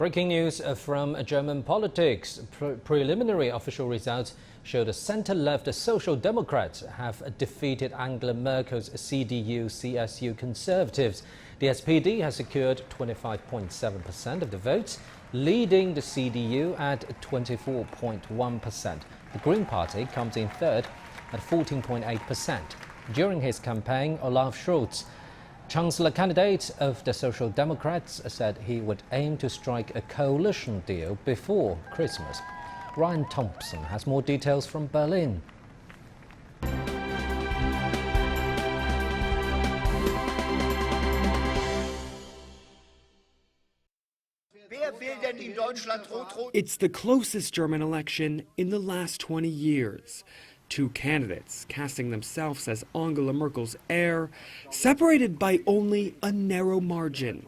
Breaking news from German politics. Preliminary official results show the center-left Social Democrats have defeated Angela Merkel's CDU-CSU Conservatives. The SPD has secured 25.7% of the votes, leading the CDU at 24.1%. The Green Party comes in third at 14.8%. During his campaign, Olaf Scholz, Chancellor candidate of the Social Democrats, said he would aim to strike a coalition deal before Christmas. Ryan Thompson has more details from Berlin. It's the closest German election in the last 20 years. Two candidates casting themselves as Angela Merkel's heir, separated by only a narrow margin.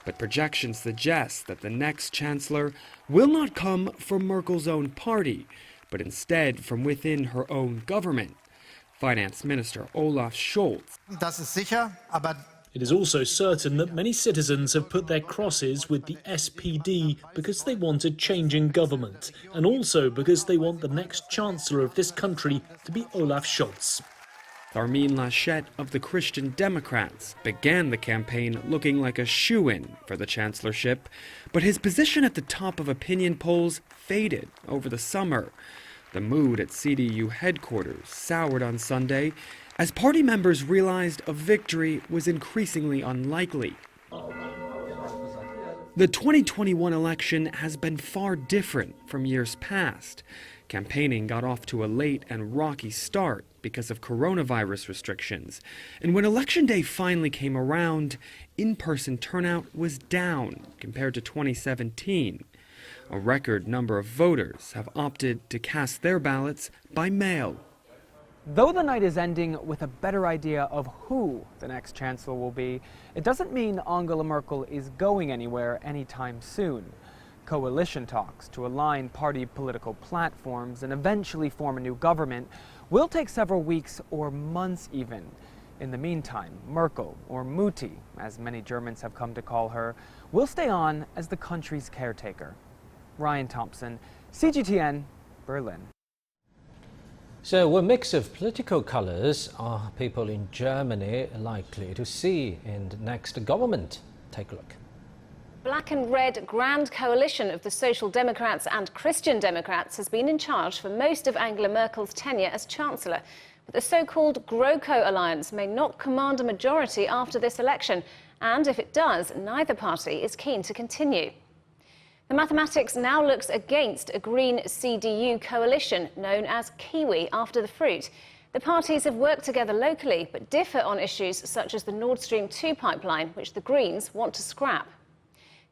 But projections suggest that the next chancellor will not come from Merkel's own party, but instead from within her own government. Finance Minister Olaf Scholz. It is also certain that many citizens have put their crosses with the SPD because they want a change in government, and also because they want the next chancellor of this country to be Olaf Scholz. Armin Laschet of the Christian Democrats began the campaign looking like a shoo-in for the chancellorship, but his position at the top of opinion polls faded over the summer. The mood at CDU headquarters soured on Sunday as party members realized a victory was increasingly unlikely. The 2021 election has been far different from years past. Campaigning got off to a late and rocky start because of coronavirus restrictions. And when Election Day finally came around, in-person turnout was down compared to 2017. A record number of voters have opted to cast their ballots by mail. Though the night is ending with a better idea of who the next chancellor will be, it doesn't mean Angela Merkel is going anywhere anytime soon. Coalition talks to align party political platforms and eventually form a new government will take several weeks or months even. In the meantime, Merkel, or Mutti, as many Germans have come to call her, will stay on as the country's caretaker. Ryan Thompson, CGTN, Berlin. So, what mix of political colors are people in Germany likely to see in the next government? Take a look. Black and red grand coalition of the Social Democrats and Christian Democrats has been in charge for most of Angela Merkel's tenure as Chancellor. But the so-called GroKo alliance may not command a majority after this election. And if it does, neither party is keen to continue. The mathematics now looks against a Green CDU coalition known as Kiwi after the fruit. The parties have worked together locally but differ on issues such as the Nord Stream 2 pipeline, which the Greens want to scrap.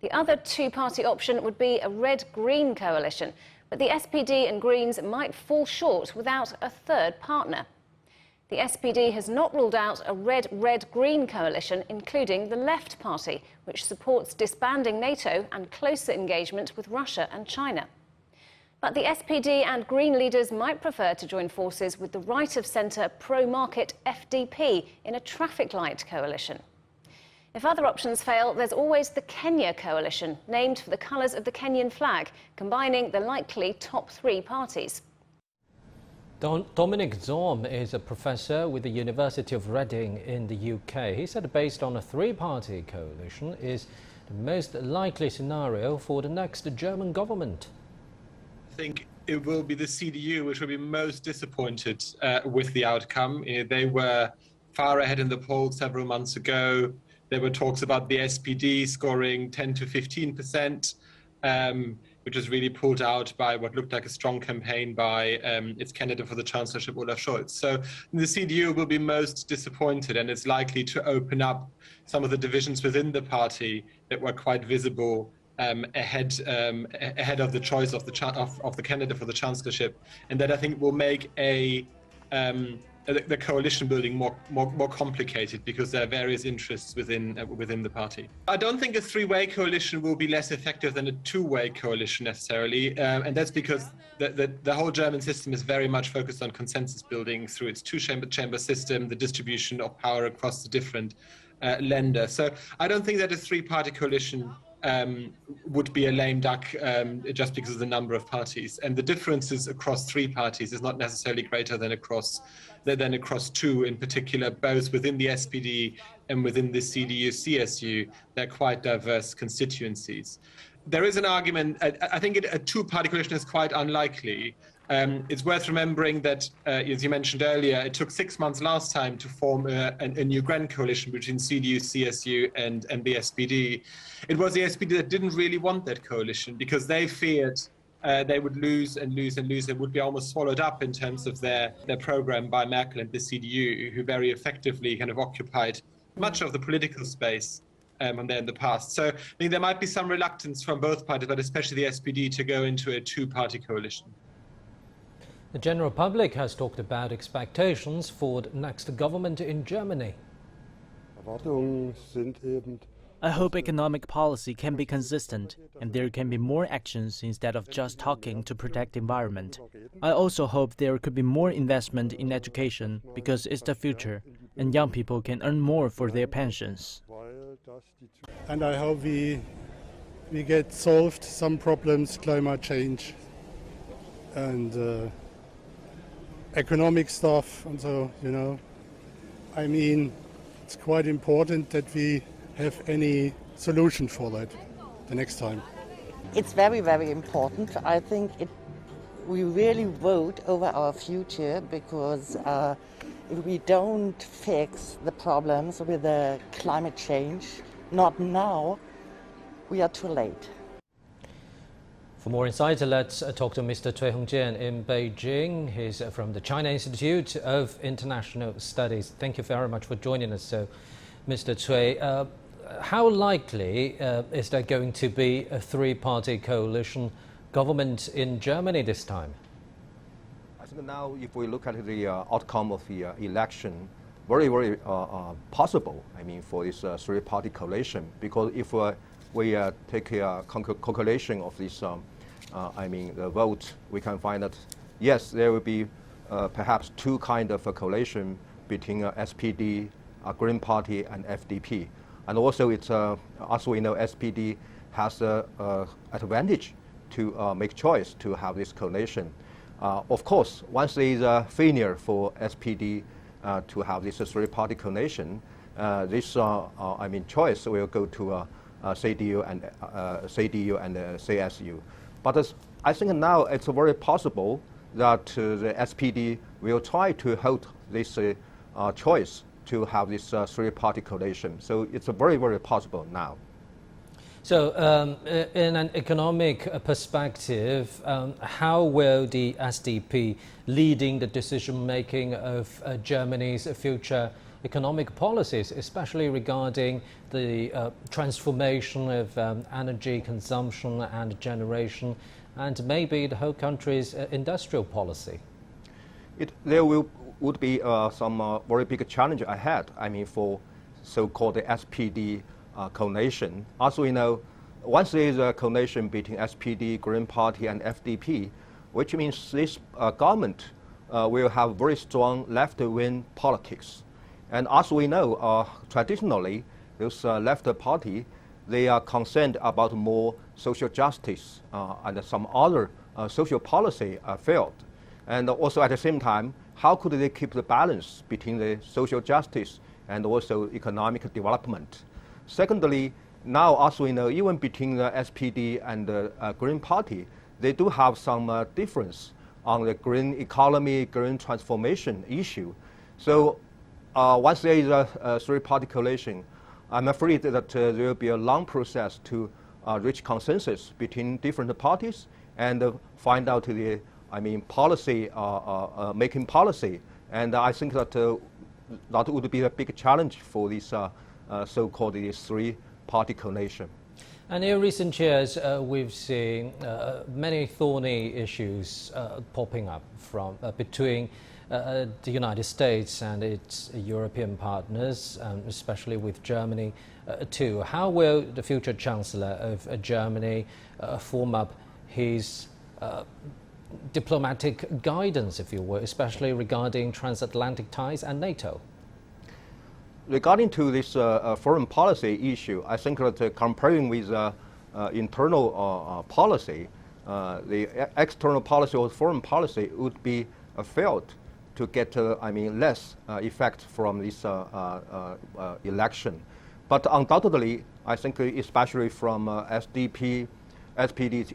The other two-party option would be a red-green coalition, but the SPD and Greens might fall short without a third partner. The SPD has not ruled out a red-red-green coalition, including the Left Party, which supports disbanding NATO and closer engagement with Russia and China. But the SPD and Green leaders might prefer to join forces with the right-of-centre pro-market FDP in a traffic light coalition. If other options fail, there's always the Kenya coalition, named for the colours of the Kenyan flag, combining the likely top three parties. Dominic Zorm is a professor with the University of Reading in the UK. He said based on a three-party coalition is the most likely scenario for the next German government. I think it will be the CDU which will be most disappointed with the outcome. They were far ahead in the polls several months ago. There were talks about the SPD scoring 10 to 15%. Which was really pulled out by what looked like a strong campaign by its candidate for the chancellorship, Olaf Scholz. So the CDU will be most disappointed, and it's likely to open up some of the divisions within the party that were quite visible ahead of the choice of the candidate for the chancellorship, and that I think will make the coalition building more complicated because there are various interests within the party. I don't think a three-way coalition will be less effective than a two-way coalition necessarily, and that's because the whole German system is very much focused on consensus building through its two-chamber system, the distribution of power across the different Länder. So I don't think that a three-party coalition would be a lame duck just because of the number of parties. And the differences across three parties is not necessarily greater than across two, in particular, both within the SPD and within the CDU-CSU. They're quite diverse constituencies. There is an argument, I think a two-party coalition is quite unlikely. It's worth remembering that, as you mentioned earlier, it took 6 months last time to form a new grand coalition between CDU, CSU, and the SPD. It was the SPD that didn't really want that coalition because they feared they would lose and lose and lose and would be almost swallowed up in terms of their program by Merkel and the CDU, who very effectively kind of occupied much of the political space there in the past. So I think there might be some reluctance from both parties, but especially the SPD, to go into a two-party coalition. The general public has talked about expectations for the next government in Germany. I hope economic policy can be consistent and there can be more actions instead of just talking to protect the environment. I also hope there could be more investment in education because it's the future and young people can earn more for their pensions. And I hope we get solved some problems, climate change and economic stuff, and so, you know, I mean, it's quite important that we have any solution for that the next time. It's very, very important. I think we really vote over our future because if we don't fix the problems with the climate change, not now, we are too late. For more insight, let's talk to Mr. Cui Hongjian in Beijing. He's from the China Institute of International Studies. Thank you very much for joining us. So, Mr. Cui, how likely is there going to be a three-party coalition government in Germany this time? I think now, if we look at the outcome of the election, very, very possible, I mean, for this three-party coalition, because if we take a calculation of this, the vote, we can find that, yes, there will be perhaps two kind of a coalition between SPD, Green Party, and FDP. And also, it's as we know, SPD has an advantage to make choice to have this coalition. Of course, once there is a failure for SPD to have this three-party coalition, this choice will go to CDU and CSU. But I think now it's very possible that the SPD will try to hold this choice to have this three-party coalition. So it's very, very possible now. So in an economic perspective, how will the SDP leading the decision-making of Germany's future economic policies, especially regarding the transformation of energy consumption and generation, and maybe the whole country's industrial policy? There would be some very big challenge ahead, I mean, for so-called the SPD coalition. As we know, once there is a coalition between SPD, Green Party, and FDP, which means this government will have very strong left-wing politics. And as we know, traditionally, those left party, they are concerned about more social justice and some other social policy field. And also at the same time, how could they keep the balance between the social justice and also economic development? Secondly, now as we know, even between the SPD and the Green Party, they do have some difference on the green economy, green transformation issue. So once there is a three-party coalition, I'm afraid that there will be a long process to reach consensus between different parties and find out the, policy, making policy. And I think that that would be a big challenge for this so-called three-party coalition. And in recent years, we've seen many thorny issues popping up from between the United States and its European partners, especially with Germany too. How will the future Chancellor of Germany form up his diplomatic guidance, if you will, especially regarding transatlantic ties and NATO? Regarding to this foreign policy issue, I think that comparing with internal policy, the external policy or foreign policy would be failed to get, less effect from this election. But undoubtedly, I think especially from SDP, SPD,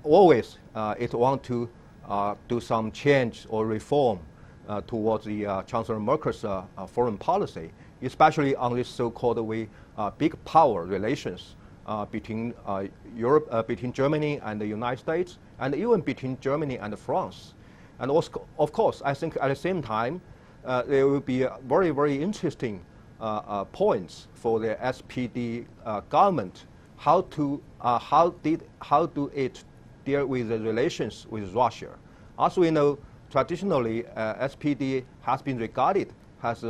always it want to do some change or reform towards the Chancellor Merkel's foreign policy, especially on this so-called big power relations between Europe, between Germany and the United States, and even between Germany and France. And also, of course, I think at the same time, there will be very, very interesting points for the SPD government. How do it deal with the relations with Russia? As we know, traditionally, SPD has been regarded as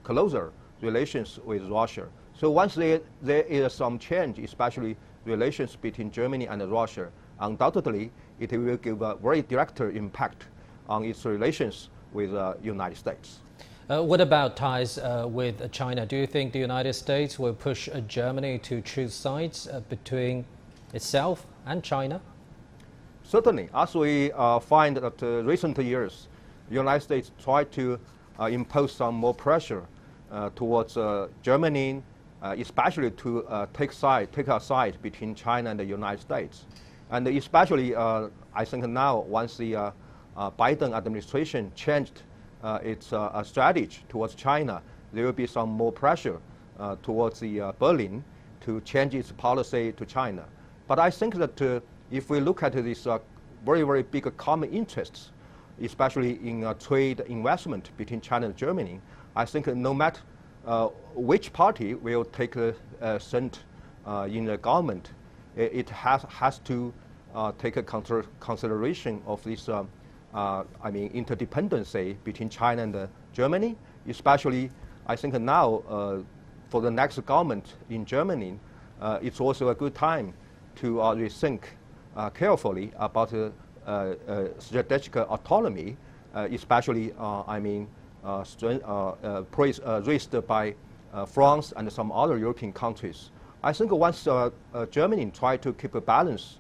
closer relations with Russia. So once there is some change, especially relations between Germany and Russia, undoubtedly it will give a very direct impact on its relations with the United States. What about ties with China? Do you think the United States will push Germany to choose sides between itself and China? Certainly, as we find that recent years, the United States tried to impose some more pressure towards Germany, especially to take a side between China and the United States. And especially, I think now, once the Biden administration changed its strategy towards China, there will be some more pressure towards the Berlin to change its policy to China. But I think that if we look at these very, very big common interests, especially in trade investment between China and Germany, I think no matter which party will take a seat in the government, it has to take a consideration of this interdependency between China and Germany. Especially, I think now for the next government in Germany, it's also a good time to rethink carefully about strategic autonomy, especially raised by France and some other European countries. I think once Germany try to keep a balance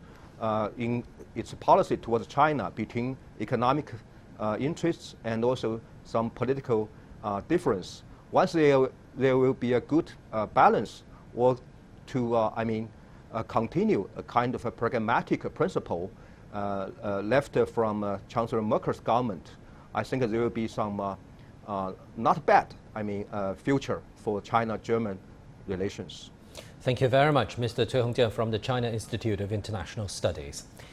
in its policy towards China between economic interests and also some political difference, once there will be a good balance, or to continue a kind of a pragmatic principle left from Chancellor Merkel's government, I think there will be some not bad future for China-German relations. Thank you very much, Mr. Cui Hongjian from the China Institute of International Studies.